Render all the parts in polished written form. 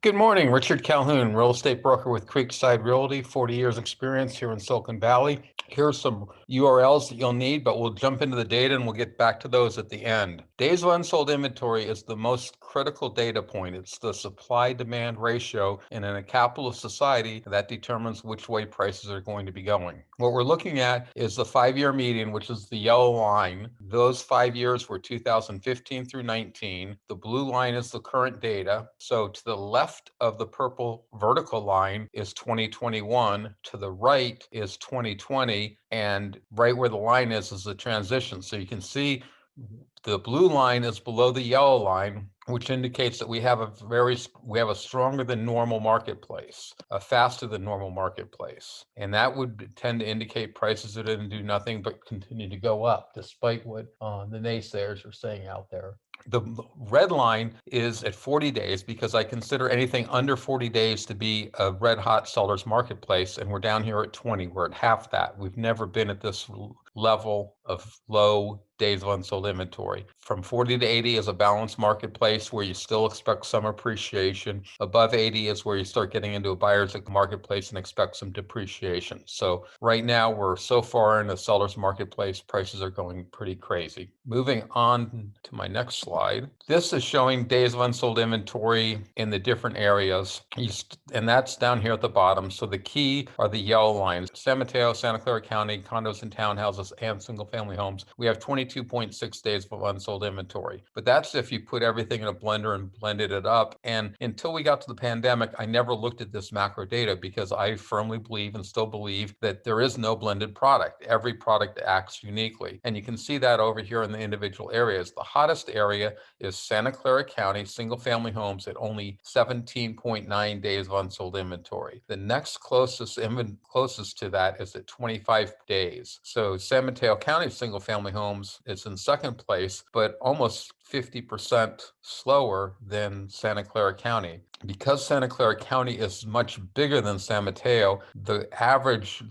Good morning, Richard Calhoun, real estate broker with Creekside Realty, 40 years experience here in Silicon Valley. Here's some URLs that you'll need, but we'll jump into the data and we'll get back to those at the end. Days of unsold inventory is the most critical data point. It's the supply-demand ratio, and in a capitalist society, that determines which way prices are going to be going. What we're looking at is the 5-year median, which is the yellow line. Those 5 years were 2015 through 19. The blue line is the current data. So to the left of the purple vertical line is 2021, to the right is 2020, and right where the line is the transition. So you can see the blue line is below the yellow line, which indicates that we have a stronger than normal marketplace, a faster than normal marketplace. And that would tend to indicate prices that didn't do nothing but continue to go up, despite what the naysayers are saying out there. The red line is at 40 days because I consider anything under 40 days to be a red hot seller's marketplace, and we're down here at 20. We're at half that. We've never been at this level of low days of unsold inventory. From 40 to 80 is a balanced marketplace where you still expect some appreciation. Above 80 is where you start getting into a buyer's marketplace and expect some depreciation. So right now we're so far in the seller's marketplace, prices are going pretty crazy. Moving on to my next slide. This is showing days of unsold inventory in the different areas, and that's down here at the bottom. So the key are the yellow lines. San Mateo, Santa Clara County, condos and townhouses, and single family homes. We have 22.6 days of unsold inventory, but that's if you put everything in a blender and blended it up. And until we got to the pandemic, I never looked at this macro data because I firmly believe and still believe that there is no blended product. Every product acts uniquely. And you can see that over here in the individual areas. The hottest area is Santa Clara County, single family homes at only 17.9 days of unsold inventory. The next closest to that is at 25 days. So San Mateo County single family homes is in second place, but almost 50% slower than Santa Clara County. Because Santa Clara County is much bigger than San Mateo, the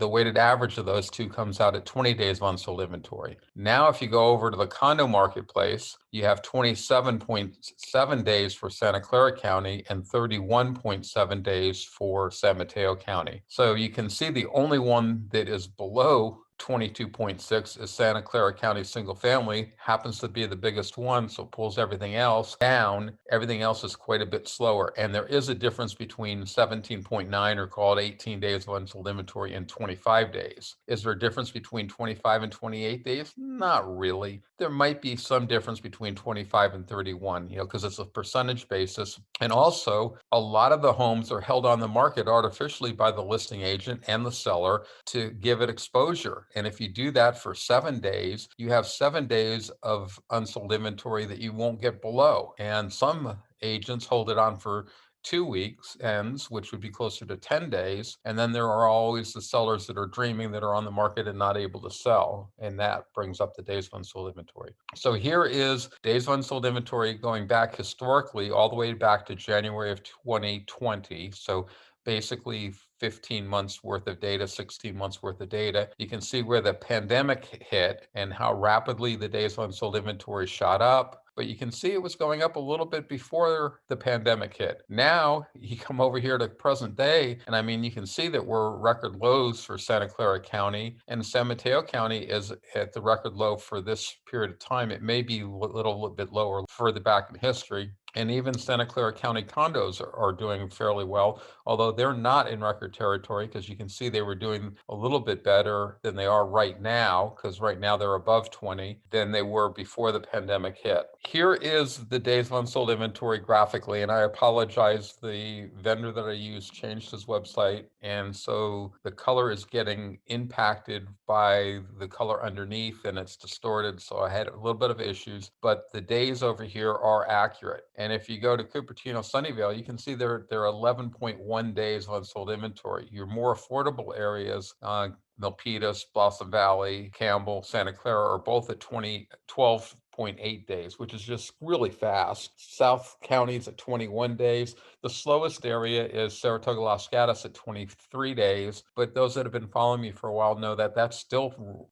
weighted average of those two comes out at 20 days of unsold inventory. Now, if you go over to the condo marketplace, you have 27.7 days for Santa Clara County and 31.7 days for San Mateo County. So you can see the only one that is below 22.6 is Santa Clara County single family, happens to be the biggest one, so pulls everything else down. Everything else is quite a bit slower. And there is a difference between 17.9 or call it 18 days of unsold inventory and 25 days. Is there a difference between 25 and 28 days? Not really. There might be some difference between 25 and 31, because it's a percentage basis. And also, a lot of the homes are held on the market artificially by the listing agent and the seller to give it exposure. And if you do that for 7 days, you have 7 days of unsold inventory that you won't get below. And some agents hold it on for 2 weeks ends, which would be closer to 10 days. And then there are always the sellers that are dreaming that are on the market and not able to sell. And that brings up the days of unsold inventory. So here is days of unsold inventory going back historically all the way back to January of 2020. So basically 15 months worth of data, 16 months worth of data. You can see where the pandemic hit and how rapidly the days of unsold inventory shot up. But you can see it was going up a little bit before the pandemic hit. Now you come over here to present day, and I mean, you can see that we're record lows for Santa Clara County, and San Mateo County is at the record low for this period of time. It may be a little bit lower further back in history. And even Santa Clara County condos are doing fairly well, although they're not in record territory, because you can see they were doing a little bit better than they are right now, because right now they're above 20 than they were before the pandemic hit. Here is the days of unsold inventory graphically, and I apologize, the vendor that I used changed his website, and so the color is getting impacted by the color underneath, and it's distorted, so I had a little bit of issues, but the days over here are accurate. And if you go to Cupertino, Sunnyvale, you can see there are 11.1 days of unsold inventory. Your more affordable areas, Milpitas, Blossom Valley, Campbell, Santa Clara, are both at 12.6 6.8 days, which is just really fast. South County's at 21 days. The slowest area is Saratoga Los Gatos at 23 days, but those that have been following me for a while know that that's still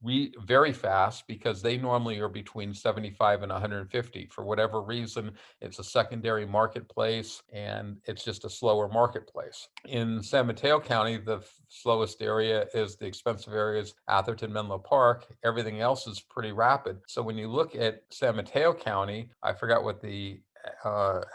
very fast because they normally are between 75 and 150. For whatever reason, it's a secondary marketplace and it's just a slower marketplace. In San Mateo County, the slowest area is the expensive areas, Atherton, Menlo Park. Everything else is pretty rapid. So when you look at San Mateo County, I forgot what the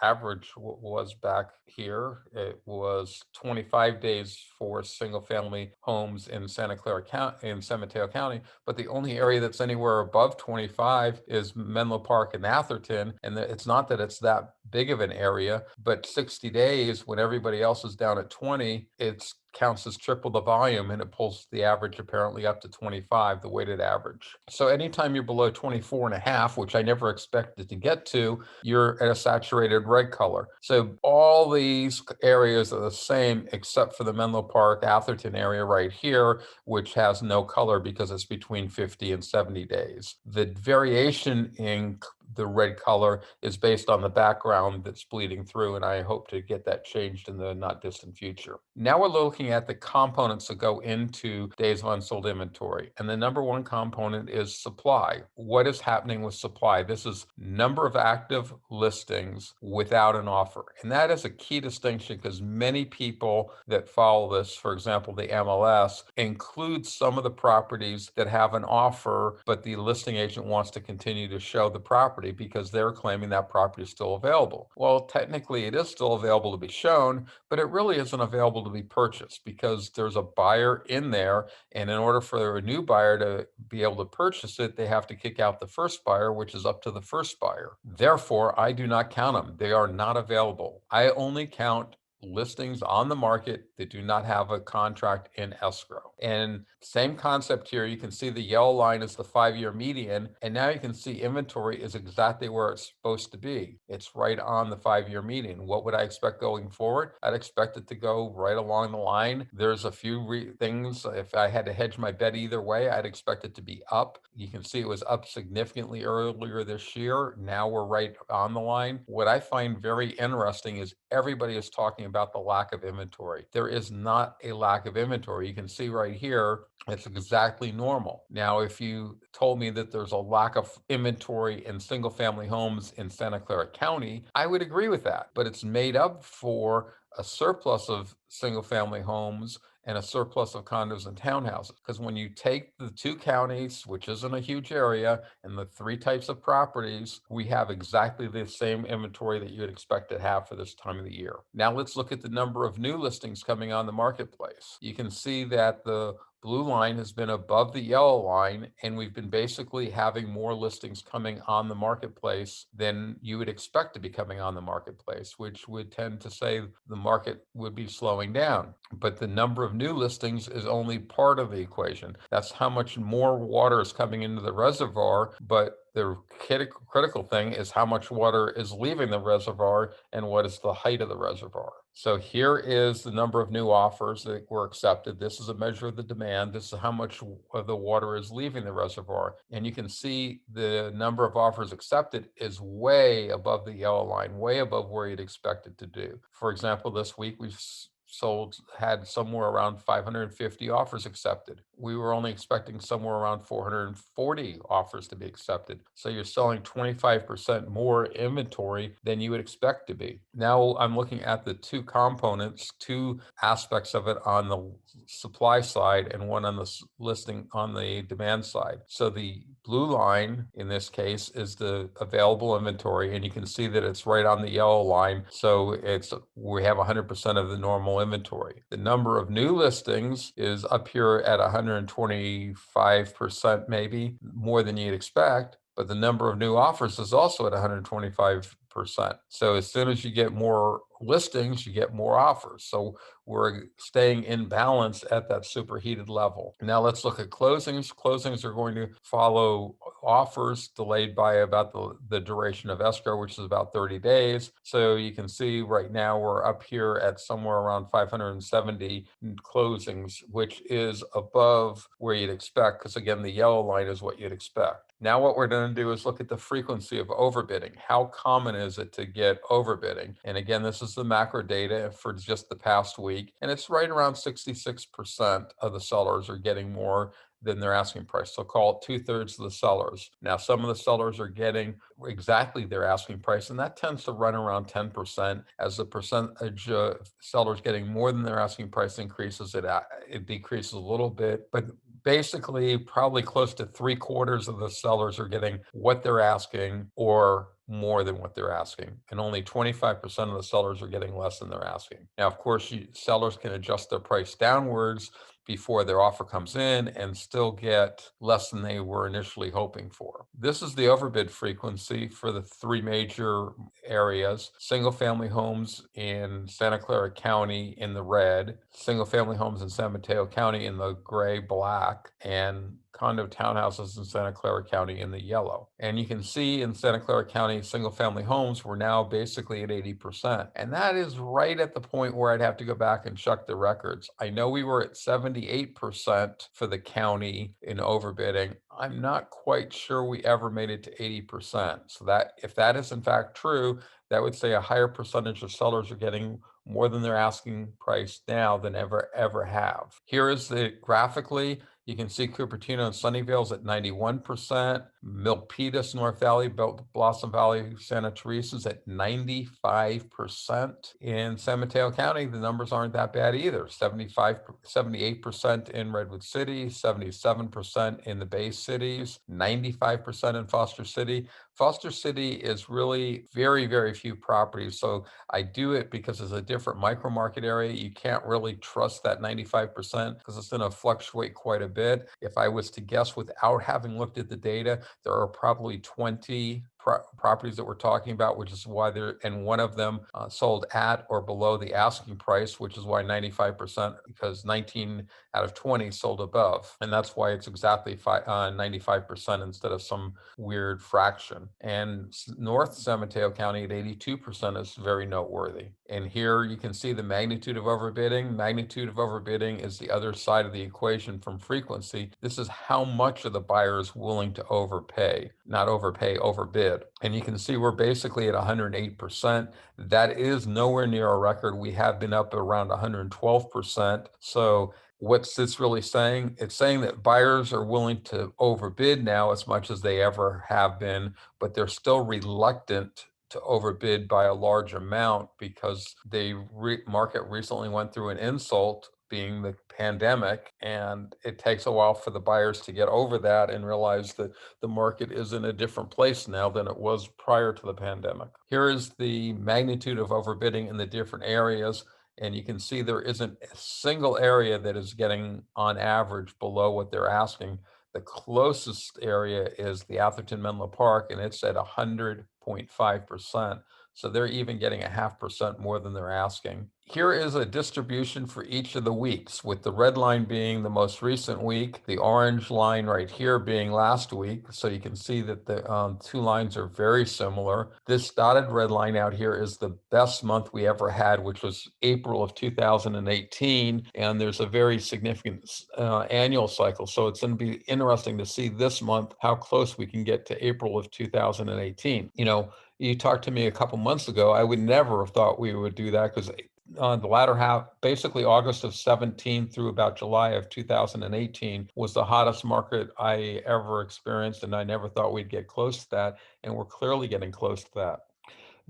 average was back here. It was 25 days for single family homes in Santa Clara County, in San Mateo County, but the only area that's anywhere above 25 is Menlo Park and Atherton. And it's not that it's that big of an area, but 60 days when everybody else is down at 20, it's counts as triple the volume and it pulls the average apparently up to 25, the weighted average. So anytime you're below 24 and a half, which I never expected to get to, you're at a saturated red color. So all these areas are the same except for the Menlo Park, Atherton area right here, which has no color because it's between 50 and 70 days. The variation in the red color is based on the background that's bleeding through, and I hope to get that changed in the not distant future. Now we're looking at the components that go into days of unsold inventory, and the number one component is supply. What is happening with supply? This is number of active listings without an offer, and that is a key distinction because many people that follow this, for example, the MLS, include some of the properties that have an offer, but the listing agent wants to continue to show the property because they're claiming that property is still available. Well, technically it is still available to be shown, but it really isn't available to be purchased because there's a buyer in there. And in order for a new buyer to be able to purchase it, they have to kick out the first buyer, which is up to the first buyer. Therefore, I do not count them. They are not available. I only count listings on the market that do not have a contract in escrow. And same concept here. You can see the yellow line is the 5-year median. And now you can see inventory is exactly where it's supposed to be. It's right on the 5-year median. What would I expect going forward? I'd expect it to go right along the line. There's a few things. If I had to hedge my bet either way, I'd expect it to be up. You can see it was up significantly earlier this year. Now we're right on the line. What I find very interesting is everybody is talking about the lack of inventory. There is not a lack of inventory. You can see right here, it's exactly normal. Now, if you told me that there's a lack of inventory in single family homes in Santa Clara County, I would agree with that, but it's made up for a surplus of single family homes and a surplus of condos and townhouses. Because when you take the two counties, which isn't a huge area, and the three types of properties, we have exactly the same inventory that you would expect to have for this time of the year. Now let's look at the number of new listings coming on the marketplace. You can see that the blue line has been above the yellow line, and we've been basically having more listings coming on the marketplace than you would expect to be coming on the marketplace, which would tend to say the market would be slowing down. But the number of new listings is only part of the equation. That's how much more water is coming into the reservoir, but the critical thing is how much water is leaving the reservoir and what is the height of the reservoir. So here is the number of new offers that were accepted. This is a measure of the demand. This is how much of the water is leaving the reservoir. And you can see the number of offers accepted is way above the yellow line, way above where you'd expect it to do. For example, this week we've had somewhere around 550 offers accepted. We were only expecting somewhere around 440 offers to be accepted. So you're selling 25% more inventory than you would expect to be. Now I'm looking at the two components, two aspects of it on the supply side and one on the listing on the demand side. So the blue line in this case is the available inventory, and you can see that it's right on the yellow line. So we have 100% of the normal inventory. The number of new listings is up here at 125%, maybe more than you'd expect, but the number of new offers is also at 125%. So as soon as you get more listings, you get more offers. So we're staying in balance at that superheated level. Now let's look at closings. Closings are going to follow offers delayed by about the duration of escrow, which is about 30 days. So you can see right now we're up here at somewhere around 570 closings, which is above where you'd expect, because again, the yellow line is what you'd expect. Now what we're going to do is look at the frequency of overbidding. How common is it to get overbidding? And again, this is the macro data for just the past week, and it's right around 66% of the sellers are getting more than their asking price. So call it 2/3 of the sellers. Now, some of the sellers are getting exactly their asking price, and that tends to run around 10%. As the percentage of sellers getting more than their asking price increases, it decreases a little bit, but basically probably close to 3/4 of the sellers are getting what they're asking or more than what they're asking, and only 25% of the sellers are getting less than they're asking. Now, of course, sellers can adjust their price downwards before their offer comes in and still get less than they were initially hoping for. This is the overbid frequency for the three major areas: single family homes in Santa Clara County in the red, single family homes in San Mateo County in the gray black, and condo townhouses in Santa Clara County in the yellow. And you can see in Santa Clara County, single family homes were now basically at 80%. And that is right at the point where I'd have to go back and check the records. I know we were at 78% for the county in overbidding. I'm not quite sure we ever made it to 80%. So that, if that is in fact true, that would say a higher percentage of sellers are getting more than their asking price now than ever have. Here is the graphically. You can see Cupertino and Sunnyvale's at 91%, Milpitas, North Valley, Blossom Valley, Santa Teresa's at 95%. In San Mateo County, the numbers aren't that bad either. 78% in Redwood City, 77% in the Bay Cities, 95% in Foster City. Foster City is really very, very few properties. So I do it because it's a different micro market area. You can't really trust that 95% because it's going to fluctuate quite a bit. If I was to guess without having looked at the data, there are probably 20 properties that we're talking about, which is why and one of them sold at or below the asking price, which is why 95%, because 19 out of 20 sold above. And that's why it's exactly 95% instead of some weird fraction. And North San Mateo County at 82% is very noteworthy. And here you can see the magnitude of overbidding. Magnitude of overbidding is the other side of the equation from frequency. This is how much are the buyers willing to overpay, not overpay, overbid. And you can see we're basically at 108%. That is nowhere near our record. We have been up around 112%. So what's this really saying? It's saying that buyers are willing to overbid now as much as they ever have been, but they're still reluctant to overbid by a large amount because the market recently went through an insult, being the pandemic, and it takes a while for the buyers to get over that and realize that the market is in a different place now than it was prior to the pandemic. Here is the magnitude of overbidding in the different areas. And you can see there isn't a single area that is getting on average below what they're asking. The closest area is the Atherton Menlo Park, and it's at 100.5%. So they're even getting 0.5% more than they're asking. Here is a distribution for each of the weeks, with the red line being the most recent week, the orange line right here being last week. So you can see that the two lines are very similar. This dotted red line out here is the best month we ever had, which was April of 2018. And there's a very significant annual cycle. So it's going to be interesting to see this month how close we can get to April of 2018. You talked to me a couple months ago, I would never have thought we would do that, because the latter half, basically August of 17 through about July of 2018, was the hottest market I ever experienced, and I never thought we'd get close to that, and we're clearly getting close to that.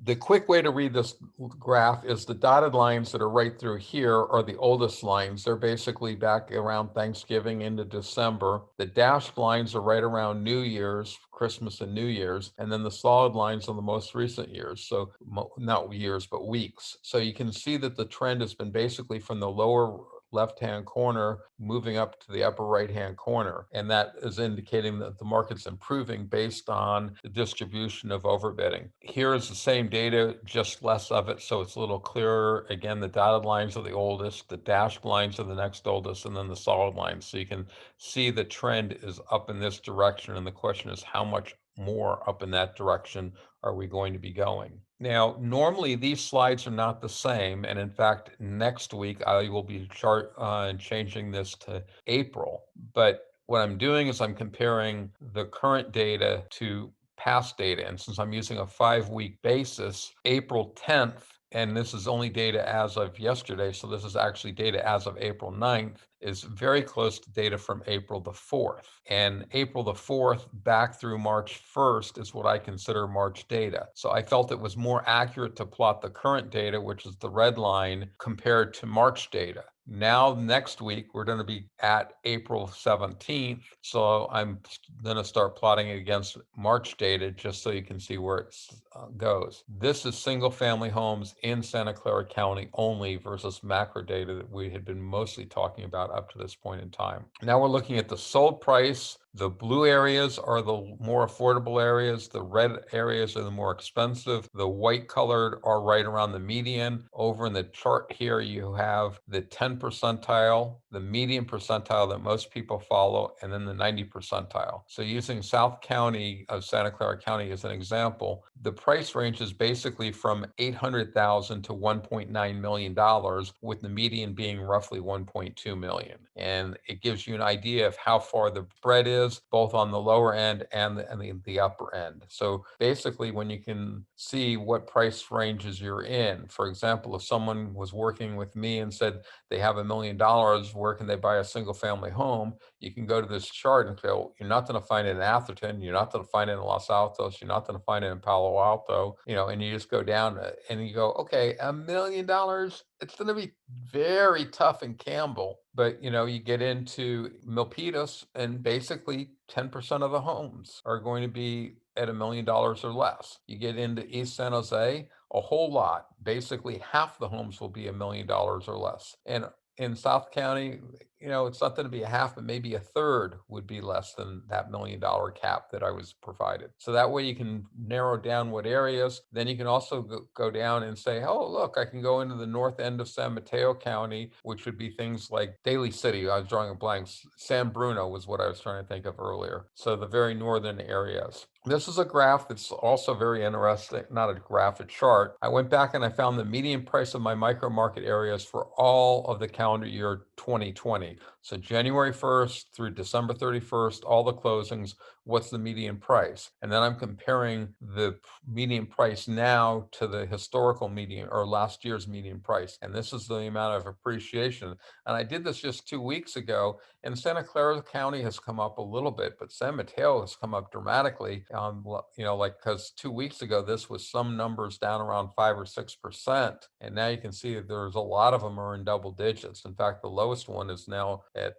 The quick way to read this graph is the dotted lines that are right through here are the oldest lines. They're basically back around Thanksgiving into December. The dashed lines are right around New Year's, Christmas and New Year's. And then the solid lines are the most recent years. So not years, but weeks. So you can see that the trend has been basically from the lower left-hand corner moving up to the upper right-hand corner. And that is indicating that the market's improving based on the distribution of overbidding. Here is the same data, just less of it, so it's a little clearer. Again, the dotted lines are the oldest, the dashed lines are the next oldest, and then the solid lines. So you can see the trend is up in this direction, and the question is how much more up in that direction are we going to be going? Now, normally these slides are not the same, and in fact, next week I will be changing this to April. But what I'm doing is I'm comparing the current data to past data, and since I'm using a 5-week basis, April 10th, and this is only data as of yesterday, so this is actually data as of April 9th, is very close to data from April the 4th. And April the 4th back through March 1st is what I consider March data. So I felt it was more accurate to plot the current data, which is the red line, compared to March data. Now, next week, we're going to be at April 17th. So I'm going to start plotting it against March data just so you can see where it goes. This is single family homes in Santa Clara County only versus macro data that we had been mostly talking about up to this point in time. Now we're looking at the sold price. The blue areas are the more affordable areas. The red areas are the more expensive. The white colored are right around the median. Over in the chart here, you have the 10 percentile, the median percentile that most people follow, and then the 90 percentile. So using South County of Santa Clara County as an example, the price range is basically from $800,000 to $1.9 million, with the median being roughly 1.2 million. And it gives you an idea of how far the spread is, both on the lower end and the upper end. So basically, when you can see what price ranges you're in, for example, if someone was working with me and said they have $1 million, where can they buy a single family home? You can go to this chart and go, you're not going to find it in Atherton, you're not going to find it in Los Altos, you're not going to find it in Palo Alto, and you just go down and you go, okay, $1 million, it's going to be very tough in Campbell. But you get into Milpitas, and basically 10% of the homes are going to be at $1 million or less. You get into East San Jose, a whole lot. Basically, half the homes will be $1 million or less. And in South County, it's not going to be a half, but maybe a third would be less than that $1 million cap that I was provided. So that way you can narrow down what areas. Then you can also go down and say, oh, look, I can go into the north end of San Mateo County, which would be things like Daly City. I was drawing a blank. San Bruno was what I was trying to think of earlier. So the very northern areas. This is a graph that's also very interesting, not a graph, a chart. I went back and I found the median price of my micro market areas for all of the calendar year 2020. So January 1st through December 31st, all the closings, what's the median price? And then I'm comparing the median price now to the historical median or last year's median price. And this is the amount of appreciation. And I did this just 2 weeks ago, and Santa Clara County has come up a little bit, but San Mateo has come up dramatically. Because 2 weeks ago, this was some numbers down around 5 or 6%. And now you can see that there's a lot of them are in double digits. In fact, the lowest one is now at,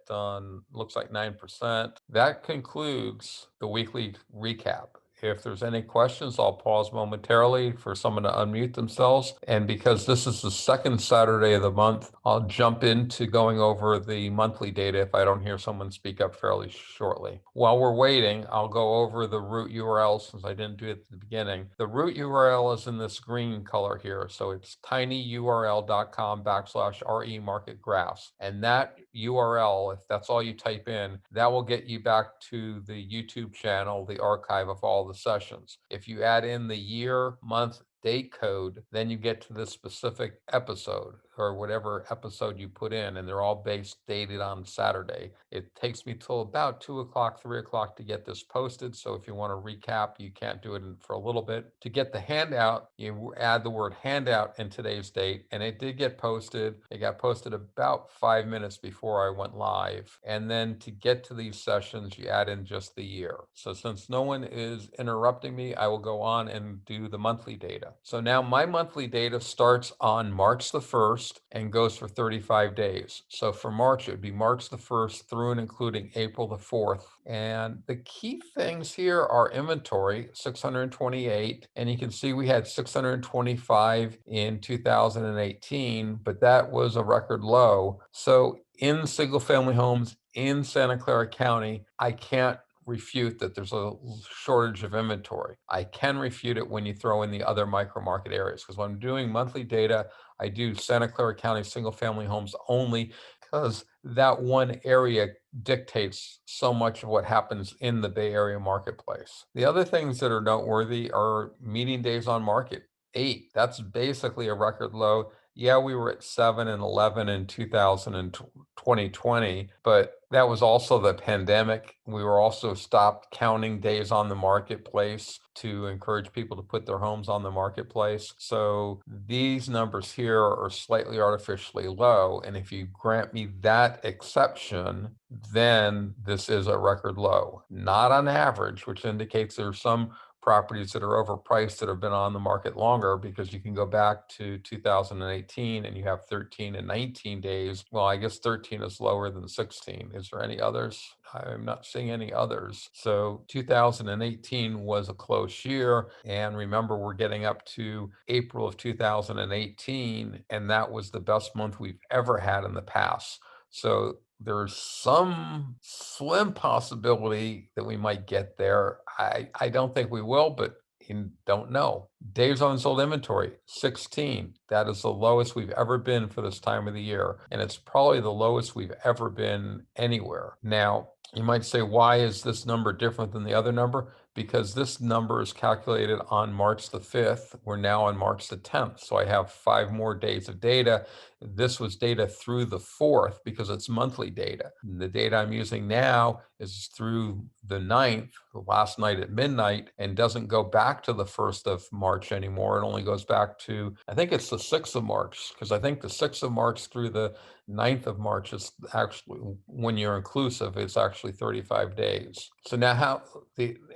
looks like 9%. That concludes the weekly recap. If there's any questions, I'll pause momentarily for someone to unmute themselves. And because this is the second Saturday of the month, I'll jump into going over the monthly data if I don't hear someone speak up fairly shortly. While we're waiting, I'll go over the root URL since I didn't do it at the beginning. The root URL is in this green color here. So it's tinyurl.com/RE market graphs. And that URL, if that's all you type in, that will get you back to the YouTube channel, the archive of all the sessions. If you add in the year, month, date code, then you get to this specific episode or whatever episode you put in, and they're all dated on Saturday. It takes me till about 2 o'clock, 3 o'clock to get this posted. So if you want to recap, you can't do it for a little bit. To get the handout, you add the word handout in today's date, and it did get posted. It got posted about 5 minutes before I went live. And then to get to these sessions, you add in just the year. So since no one is interrupting me, I will go on and do the monthly data. So now my monthly data starts on March the 1st and goes for 35 days. So for March, it would be March the 1st through and including April the 4th. And the key things here are inventory, 628. And you can see we had 625 in 2018, but that was a record low. So in single family homes in Santa Clara County, I can't refute that there's a shortage of inventory. I can refute it when you throw in the other micro market areas, because when I'm doing monthly data, I do Santa Clara County single family homes only, because that one area dictates so much of what happens in the Bay Area marketplace. The other things that are noteworthy are median days on market. 8. That's basically a record low. Yeah, we were at 7 and 11 in 2020, but that was also the pandemic. We were also stopped counting days on the marketplace to encourage people to put their homes on the marketplace. So these numbers here are slightly artificially low. And if you grant me that exception, then this is a record low. Not on average, which indicates there's some properties that are overpriced that have been on the market longer, because you can go back to 2018 and you have 13 and 19 days. Well, I guess 13 is lower than 16. Is there any others? I'm not seeing any others. So 2018 was a close year. And remember, we're getting up to April of 2018, and that was the best month we've ever had in the past. So there's some slim possibility that we might get there. I don't think we will, but you don't know. Days on unsold inventory, 16. That is the lowest we've ever been for this time of the year. And it's probably the lowest we've ever been anywhere. Now, you might say, why is this number different than the other number? Because this number is calculated on March the 5th. We're now on March the 10th. So I have 5 more days of data. This was data through the 4th because it's monthly data. The data I'm using now is through the 9th, last night at midnight, and doesn't go back to the 1st of March anymore. It only goes back to, I think it's the 6th of March, because I think the 6th of March through the 9th of March is actually, when you're inclusive, it's actually 35 days. So now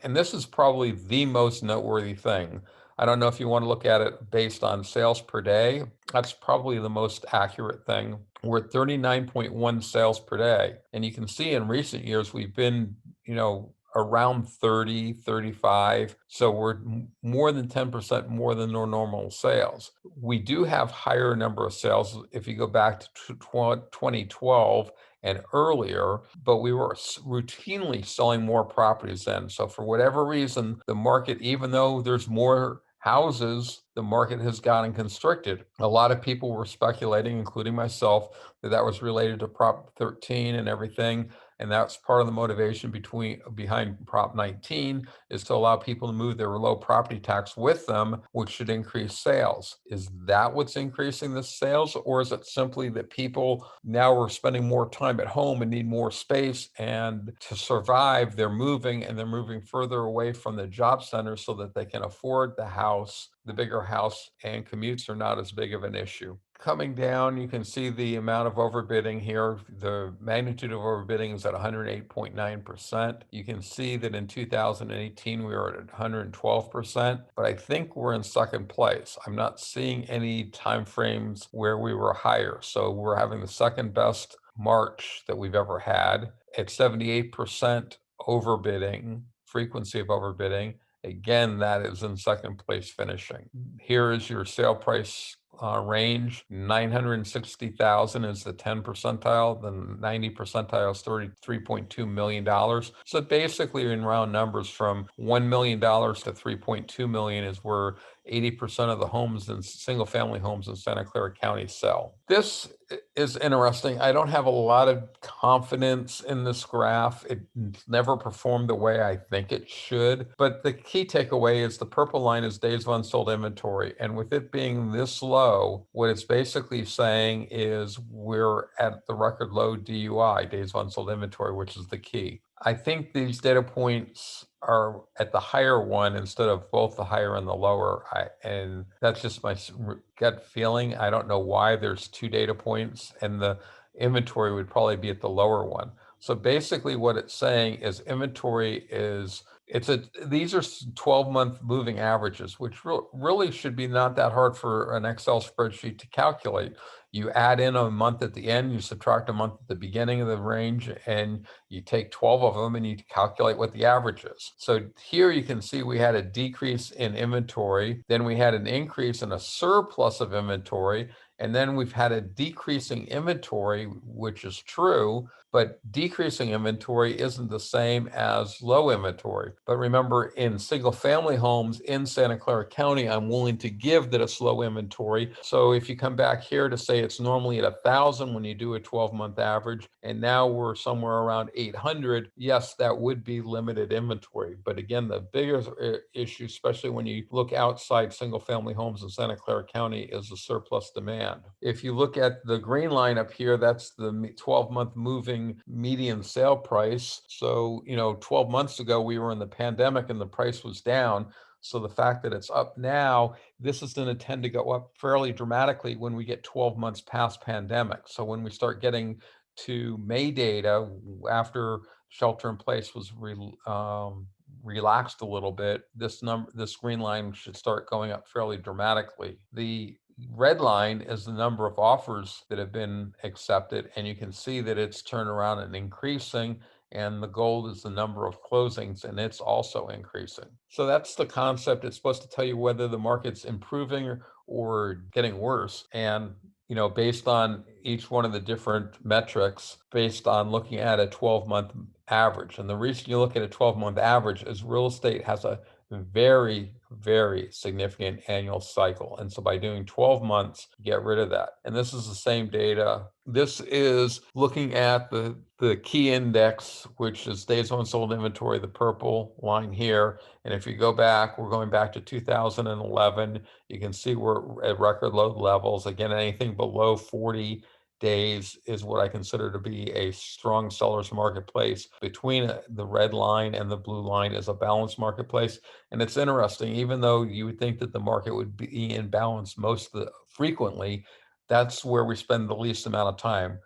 and this is probably the most noteworthy thing. I don't know if you want to look at it based on sales per day. That's probably the most accurate thing. We're at 39.1 sales per day. And you can see in recent years, we've been, around 30, 35. So we're more than 10% more than our normal sales. We do have higher number of sales if you go back to 2012 and earlier, but we were routinely selling more properties then. So for whatever reason, the market, even though there's more houses, the market has gotten constricted. A lot of people were speculating, including myself, that was related to Prop 13 and everything. And that's part of the motivation behind Prop 19, is to allow people to move their low property tax with them, which should increase sales. Is that what's increasing the sales? Or is it simply that people now are spending more time at home and need more space, and to survive, they're moving, and they're moving further away from the job center so that they can afford the bigger house, and commutes are not as big of an issue. Coming down, you can see the amount of overbidding here. The magnitude of overbidding is at 108.9%. You can see that in 2018, we were at 112%, but I think we're in second place. I'm not seeing any timeframes where we were higher. So we're having the second best March that we've ever had at 78% overbidding, frequency of overbidding. Again, that is in second place finishing. Here is your sale price range. 960,000 is the 10 percentile. The 90 percentile is $33.2 million. So basically, in round numbers, from $1 million to $3.2 million is where 80% of the homes and single family homes in Santa Clara County sell. This is interesting. I don't have a lot of confidence in this graph. It never performed the way I think it should. But the key takeaway is the purple line is days of unsold inventory. And with it being this low, what it's basically saying is we're at the record low DUI, days of unsold inventory, which is the key. I think these data points are at the higher one instead of both the higher and the lower. And that's just my gut feeling. I don't know why there's 2 data points, and the inventory would probably be at the lower one. So basically what it's saying is inventory is, these are 12-month moving averages, which really should be not that hard for an Excel spreadsheet to calculate. You add in a month at the end, you subtract a month at the beginning of the range, and you take 12 of them and you calculate what the average is. So here you can see we had a decrease in inventory, then we had an increase in a surplus of inventory, And then we've had a decreasing inventory, which is true, but decreasing inventory isn't the same as low inventory. But remember, in single family homes in Santa Clara County, I'm willing to give that it's low inventory. So if you come back here to say it's normally at 1,000 when you do a 12-month average, and now we're somewhere around 800, yes, that would be limited inventory. But again, the bigger issue, especially when you look outside single family homes in Santa Clara County, is the surplus demand. If you look at the green line up here, that's the 12-month moving median sale price. So, 12 months ago, we were in the pandemic and the price was down. So the fact that it's up now, this is going to tend to go up fairly dramatically when we get 12 months past pandemic. So when we start getting to May data after shelter in place was relaxed a little bit, this green line should start going up fairly dramatically. The red line is the number of offers that have been accepted, and you can see that it's turned around and increasing. And the gold is the number of closings, and it's also increasing. So that's the concept. It's supposed to tell you whether the market's improving or getting worse. And based on each one of the different metrics, based on looking at a 12-month average. And the reason you look at a 12-month average is real estate has a very, very significant annual cycle. And so by doing 12 months, get rid of that. And this is the same data. This is looking at the key index, which is days on sold inventory, the purple line here. And if you go back, we're going back to 2011. You can see we're at record low levels. Again, anything below 40 days is what I consider to be a strong seller's marketplace. Between the red line and the blue line is a balanced marketplace. And it's interesting, even though you would think that the market would be in balance frequently, that's where we spend the least amount of time.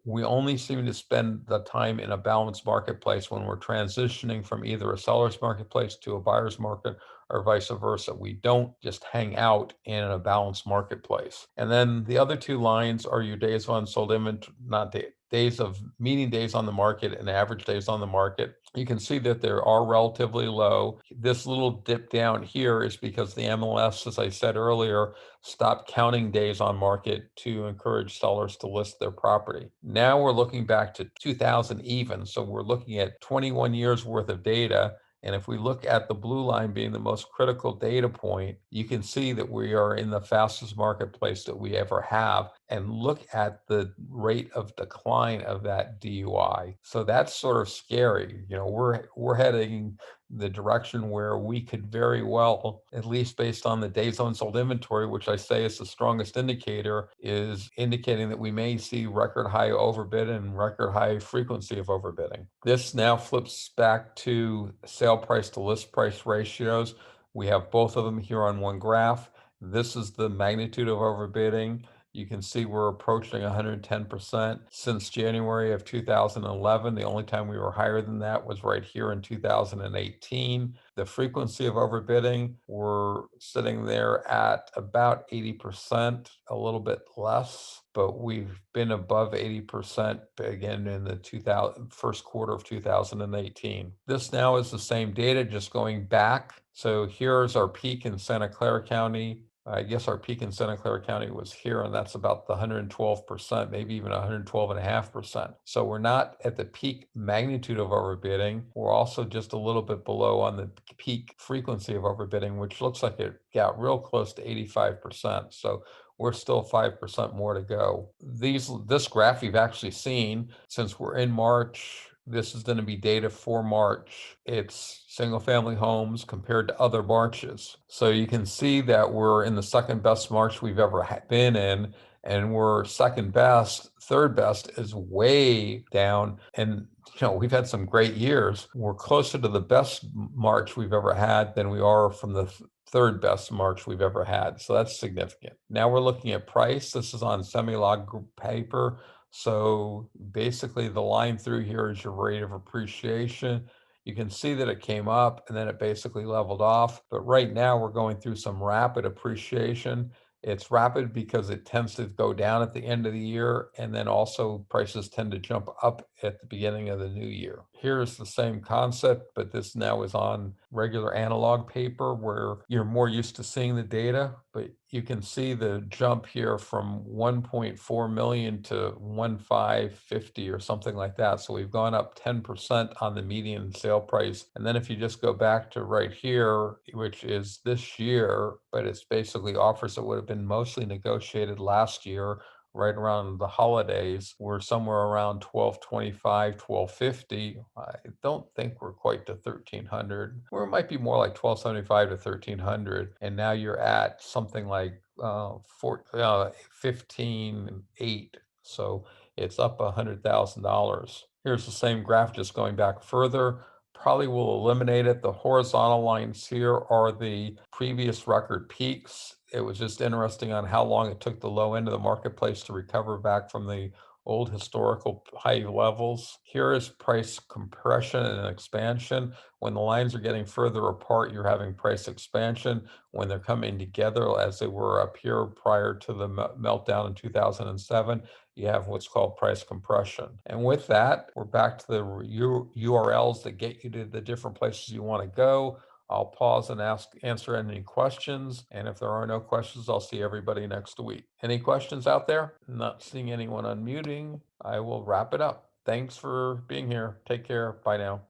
We only seem to spend the time in a balanced marketplace when we're transitioning from either a seller's marketplace to a buyer's market or vice versa. We don't just hang out in a balanced marketplace. And then the other two lines are your days of unsold inventory, not days of median days on the market and average days on the market. You can see that they are relatively low. This little dip down here is because the MLS, as I said earlier, stopped counting days on market to encourage sellers to list their property. Now we're looking back to 2000 even. So we're looking at 21 years worth of data. And if we look at the blue line being the most critical data point, you can see that we are in the fastest marketplace that we ever have. And look at the rate of decline of that DUI. So that's sort of scary. We're heading the direction where we could very well, at least based on the days unsold inventory, which I say is the strongest indicator, is indicating that we may see record high overbid and record high frequency of overbidding. This now flips back to sale price to list price ratios. We have both of them here on one graph. This is the magnitude of overbidding. You can see we're approaching 110% since January of 2011. The only time we were higher than that was right here in 2018. The frequency of overbidding, we're sitting there at about 80%, a little bit less, but we've been above 80% again in the first quarter of 2018. This now is the same data, just going back. So here's our peak in Santa Clara County. I guess our peak in Santa Clara County was here, and that's about the 112%, maybe even 112.5%. So we're not at the peak magnitude of overbidding. We're also just a little bit below on the peak frequency of overbidding, which looks like it got real close to 85%. So we're still 5% more to go. This graph you've actually seen since we're in March. This is going to be data for March. It's single family homes compared to other Marches. So you can see that we're in the second best March we've ever been in, and we're second best. Third best is way down. And we've had some great years. We're closer to the best March we've ever had than we are from the third best March we've ever had. So that's significant. Now we're looking at price. This is on semi-log paper. So basically the line through here is your rate of appreciation. You can see that it came up and then it basically leveled off. But right now we're going through some rapid appreciation. It's rapid because it tends to go down at the end of the year, and then also prices tend to jump up at the beginning of the new year. Here's the same concept, but this now is on regular analog paper where you're more used to seeing the data. but you can see the jump here from 1.4 million to 1,550 or something like that. So we've gone up 10% on the median sale price. And then if you just go back to right here, which is this year, but it's basically offers that would have been mostly negotiated last year, right around the holidays. We're somewhere around 1225, 1250. I don't think we're quite to 1300, or it might be more like 1275 to 1300. And now you're at something like 15.8. So it's up $100,000. Here's the same graph, just going back further. Probably will eliminate it. The horizontal lines here are the previous record peaks. It was just interesting on how long it took the low end of the marketplace to recover back from the old historical high levels. Here is price compression and expansion. When the lines are getting further apart, you're having price expansion. When they're coming together, as they were up here prior to the meltdown in 2007, you have what's called price compression. And with that, we're back to the URLs that get you to the different places you want to go. I'll pause and answer any questions. And if there are no questions, I'll see everybody next week. Any questions out there? Not seeing anyone unmuting. I will wrap it up. Thanks for being here. Take care. Bye now.